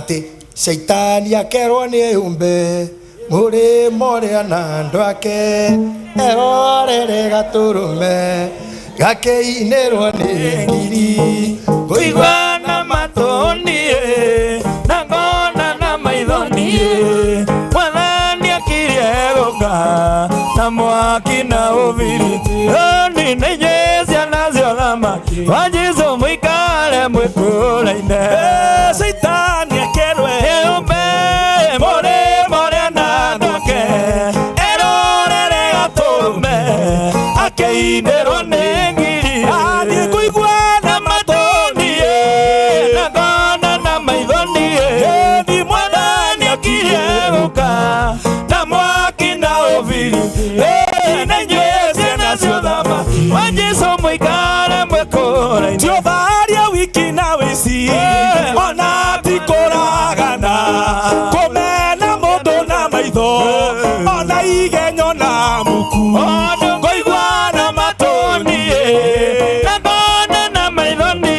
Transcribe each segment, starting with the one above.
ati Shaitani akerwo ni umbe muri moria na ndwake erorere gaturume gakeinirwo ni ngiri kuigwa na matoni na ngona na maithoni mwathani akirie guka na mwaki na ubiriti ni nenyezia nacio thamaki wa Jesu muikare mwikuraine Shaitani akerwe umbe muri moria na ndwake erorere gaturume akeinirwo ni ngiri athie kuigwa na matoni na ngona na maithoni ni mwathani akirie guka na mwaki na ubiriti na nyweze nacio thamaki wa Jesu muikare mwikuraine tio tharia wiki na wici ona ti kuragana kumena mundu na maitho ona igenyo na muku ngoigwa na matoni na ngona na maithoni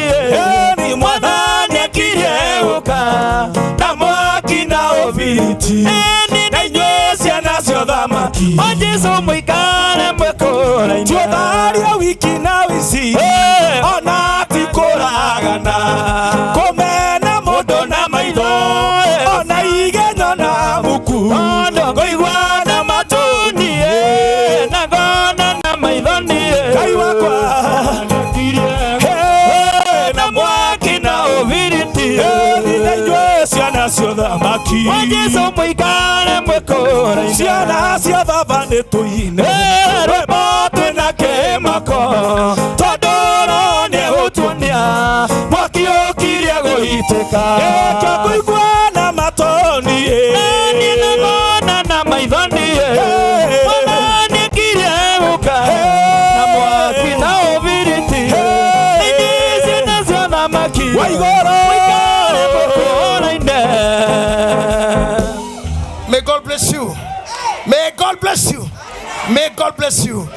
ni mwathani akirie guka na mwaki na ubiriti na nyweze nacio thamaki wa Jesu muikare mwikuraine tio tharia wiki na wici ona ti kuragana kumena mundu na maitho ona igenyo na muku ngoigwa na matoni na ngona na maithoni Ngai wakwa na mwaki na ubiriti na nyweze nacio thamaki wa Jesu muikare mwikuraine ciana cia baba nĩ tũine rwĩmbo twĩna kĩmako tondũ nĩegũtuonia mwaki ũkirie gũitĩka kĩo kũigua na matoni na ngona na maithoni mwathani akirie gũka na mwaki na ũbiriti inyuĩ nacio thamaki wa igũrũ muikare mwikuraine. May God bless you. May God bless you. May God bless you.